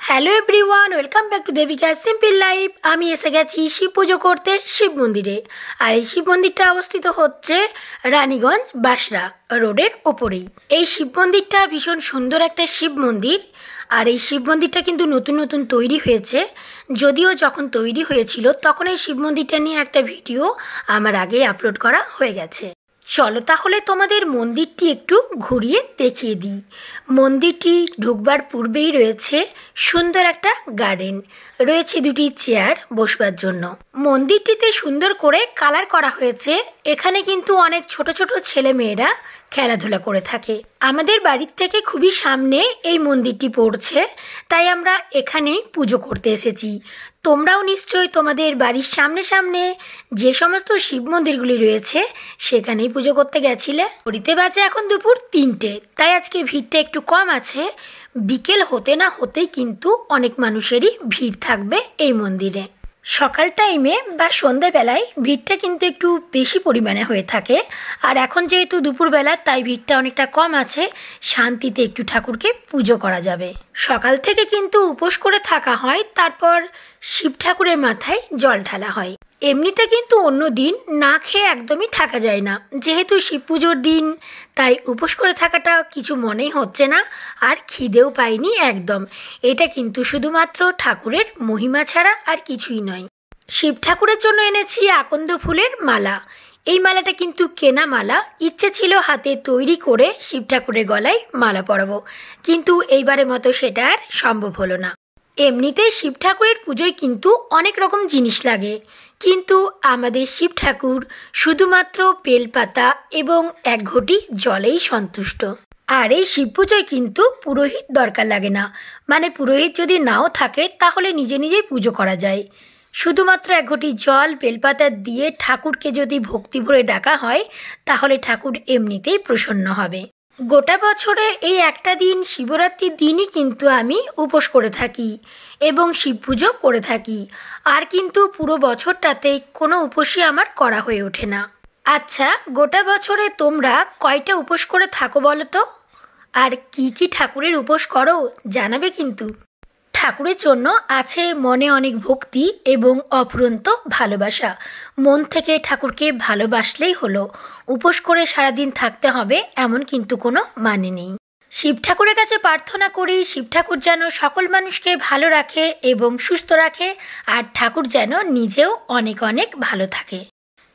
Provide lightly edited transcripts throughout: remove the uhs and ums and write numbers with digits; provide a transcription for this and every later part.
Hello everyone, welcome back to Debika simple life. আমি এসে গেছি শিব পুজো করতে শিব মন্দিরে। আর এই শিব মন্দিরটা অবস্থিত হচ্ছে রানীগঞ্জ বাসরা রোডের ওপরেই। এই শিব মন্দিরটা ভীষণ সুন্দর একটা শিব মন্দির। আর এই শিব মন্দিরটা কিন্তু নতুন নতুন তৈরি হয়েছে। যদিও যখন তৈরি হয়েছিল তখন এই শিব মন্দিরটা নিয়ে একটা ভিডিও আমার আগে আপলোড করা হয়ে গেছে। চলো তাহলে তোমাদের মন্দিরটি একটু ঘুরিয়ে দেখিয়ে দিই। মন্দিরটি ঢুকবার পূর্বেই রয়েছে সুন্দর একটা গার্ডেন, রয়েছে দুটি চেয়ার বসবার জন্য। মন্দিরটিতে সুন্দর করে কালার করা হয়েছে। এখানে কিন্তু অনেক ছোট ছোট ছেলে মেয়েরা খেলাধুলা করে থাকে। আমাদের বাড়ির থেকে খুবই সামনে এই মন্দিরটি পড়ছে, তাই আমরা এখানেই পুজো করতে এসেছি। তোমরাও নিশ্চয়ই তোমাদের বাড়ির সামনে সামনে যে সমস্ত শিব মন্দিরগুলি রয়েছে সেখানেই পুজো করতে গেছিলে। ঘড়িতে বাজে এখন দুপুর 3টে, তাই আজকে ভিড়টা একটু কম আছে। বিকেল হতে না হতেই কিন্তু অনেক মানুষেরই ভিড় থাকবে এই মন্দিরে। সকাল টাইমে বা সন্ধেবেলায় ভিড়টা কিন্তু একটু বেশি পরিমাণে হয়ে থাকে। আর এখন যেহেতু দুপুরবেলা, তাই ভিড়টা অনেকটা কম আছে। শান্তিতে একটু ঠাকুরকে পুজো করা যাবে। সকাল থেকে কিন্তু উপোস করে থাকা হয়, তারপর শিব ঠাকুরের মাথায় জল ঢালা হয়। এমনিতে কিন্তু অন্য দিন না খেয়ে একদমই থাকা যায় না। যেহেতু শিব পুজোর দিন, তাই উপোস করে থাকাটা কিছু মনেই হচ্ছে না। আর খিদেও পাইনি একদম। এটা কিন্তু শুধুমাত্র ঠাকুরের মহিমা ছাড়া আর কিছুই নয়। শিব ঠাকুরের জন্য এনেছি আকন্দ ফুলের মালা। এই মালাটা কিন্তু কেনা মালা। ইচ্ছে ছিল হাতে তৈরি করে শিব ঠাকুরের গলায় মালা পরাবো, কিন্তু এইবারের মতো সেটা আর সম্ভব হলো না। এমনিতেই শিব ঠাকুরের পুজোয় কিন্তু অনেক রকম জিনিস লাগে, কিন্তু আমাদের শিব ঠাকুর শুধুমাত্র বেলপাতা এবং এক ঘটি জলেই সন্তুষ্ট। আর এই শিব পুজোয় কিন্তু পুরোহিত দরকার লাগে না। মানে পুরোহিত যদি নাও থাকে তাহলে নিজে নিজেই পুজো করা যায়। শুধুমাত্র এক ঘটি জল বেলপাতা দিয়ে ঠাকুরকে যদি ভক্তি ভরে ডাকা হয়, তাহলে ঠাকুর এমনিতেই প্রসন্ন হবে। গোটা বছরে এই একটা দিন, শিবরাত্রির দিনই কিন্তু আমি উপোস করে থাকি এবং শিব পুজো করে থাকি। আর কিন্তু পুরো বছরটাতে কোনো উপোসই আমার করা হয়ে ওঠে না। আচ্ছা, গোটা বছরে তোমরা কয়টা উপোস করে থাকো বলো তো? আর কি কি ঠাকুরের উপোস করো জানাবে কিন্তু। ঠাকুরের জন্য আছে মনে অনেক ভক্তি এবং অফুরন্ত ভালোবাসা। মন থেকে ঠাকুরকে ভালোবাসলেই হলো। উপোস করে সারাদিন থাকতে হবে এমন কিন্তু কোনো মানে নেই। শিব ঠাকুরের কাছে প্রার্থনা করি শিব ঠাকুর যেন সকল মানুষকে ভালো রাখে এবং সুস্থ রাখে, আর ঠাকুর যেন নিজেও অনেক অনেক ভালো থাকে।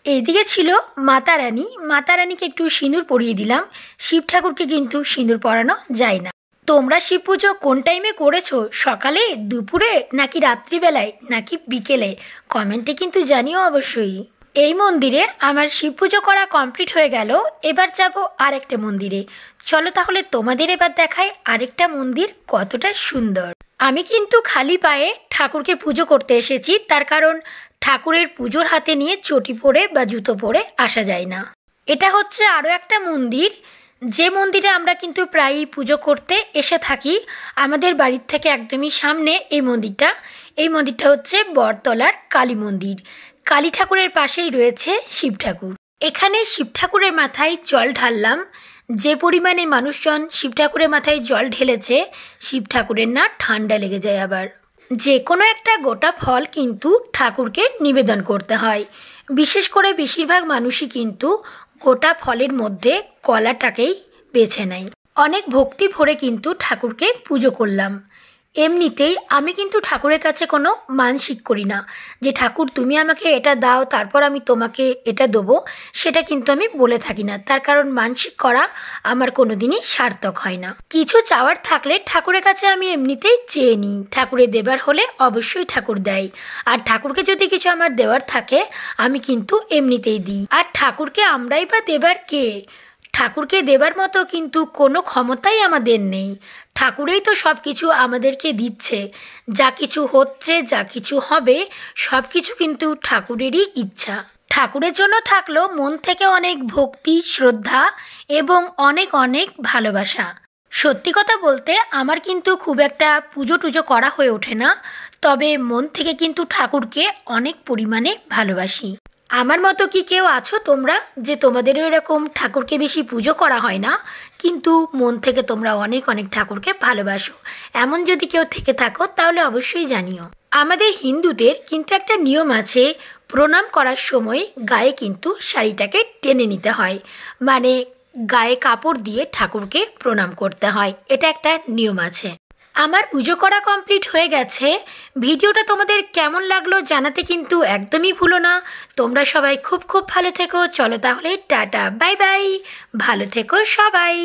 এইদিকে ছিল মাতা রানী। মাতা রানীকে একটু সিঁদুর পরিয়ে দিলাম। শিব ঠাকুরকে কিন্তু সিঁদুর পরানো যায় না। তোমরা শিব পুজো কোন টাইমে করেছো? সকালে, দুপুরে, নাকি রাত্রিবেলায়, নাকি বিকেলে? কমেন্টে কিন্তু জানিও অবশ্যই। এই মন্দিরে আমার শিব পুজো করা কমপ্লিট হয়ে গেল। এবার যাব আরেকটা মন্দিরে। চলো তাহলে তোমাদের এবার দেখাই আরেকটা মন্দির কতটা সুন্দর। আমি কিন্তু খালি পায়ে ঠাকুরকে পুজো করতে এসেছি, তার কারণ ঠাকুরের পুজোর হাতে নিয়ে চটি পরে বা জুতো পরে আসা যায় না। এটা হচ্ছে আরও একটা মন্দির, যে মন্দিরে আমরা কিন্তু প্রায়ই পুজো করতে এসে থাকি। আমাদের বাড়ির থেকে একদমই সামনে এই মন্দিরটা। এই মন্দিরটা হচ্ছে বটতলার কালী মন্দির। কালী ঠাকুরের পাশেই রয়েছে শিব ঠাকুর। এখানে শিব ঠাকুরের মাথায় জল ঢাললাম। যে পরিমাণে মানুষজন শিব ঠাকুরের মাথায় জল ঢেলেছে, শিব ঠাকুরের না ঠান্ডা লেগে যায়। আবার যে কোনো একটা গোটা ফল কিন্তু ঠাকুরকে নিবেদন করতে হয়। বিশেষ করে বেশিরভাগ মানুষই কিন্তু গোটা ফলের মধ্যে কলাটাকেই বেছে নেয়। অনেক ভক্তি ভরে কিন্তু ঠাকুরকে পুজো করলাম। এমনিতেই আমি কিন্তু ঠাকুরের কাছে কোনো মানসিক করি না যে ঠাকুর তুমি আমাকে এটা দাও তারপর আমি তোমাকে এটা দেবো। সেটা কিন্তু আমি বলে থাকি না, তার কারণ মানসিক করা আমার কোনো দিনই সার্থক হয় না। কিছু চাওয়ার থাকলে ঠাকুরের কাছে আমি এমনিতেই চেয়ে নিই। ঠাকুরের দেবার হলে অবশ্যই ঠাকুর দেয়। আর ঠাকুরকে যদি কিছু আমার দেওয়ার থাকে আমি কিন্তু এমনিতেই দিই। আর ঠাকুরকে আমরাই বা দেবার কে? ঠাকুরকে দেবার মতো কিন্তু কোনো ক্ষমতাই আমাদের নেই। ঠাকুরেই তো সব কিছু আমাদেরকে দিচ্ছে। যা কিছু হচ্ছে, যা কিছু হবে, সব কিছু কিন্তু ঠাকুরেরই ইচ্ছা। ঠাকুরের জন্য থাকলো মন থেকে অনেক ভক্তি, শ্রদ্ধা এবং অনেক অনেক ভালোবাসা। সত্যি কথা বলতে আমার কিন্তু খুব একটা পুজো টুজো করা হয়ে ওঠে না, তবে মন থেকে কিন্তু ঠাকুরকে অনেক পরিমাণে ভালোবাসি। আমার মতো কি কেউ আছো তোমরা যে তোমাদেরও এরকম ঠাকুরকে বেশি পুজো করা হয় না, কিন্তু মন থেকে তোমরা অনেক অনেক ঠাকুরকে ভালোবাসো? এমন যদি কেউ থেকে থাকো তাহলে অবশ্যই জানিও। আমাদের হিন্দুদের কিন্তু একটা নিয়ম আছে, প্রণাম করার সময় গায়ে কিন্তু শাড়িটাকে টেনে নিতে হয়, মানে গায়ে কাপড় দিয়ে ঠাকুরকে প্রণাম করতে হয়, এটা একটা নিয়ম আছে। আমার পুজো করা কমপ্লিট হয়ে গেছে। ভিডিওটা তোমাদের কেমন লাগলো জানাতে কিন্তু একদমই ভুলো না। তোমরা সবাই খুব খুব ভালো থেকো। চলো তাহলে টাটা বাই বাই, ভালো থেকো সবাই।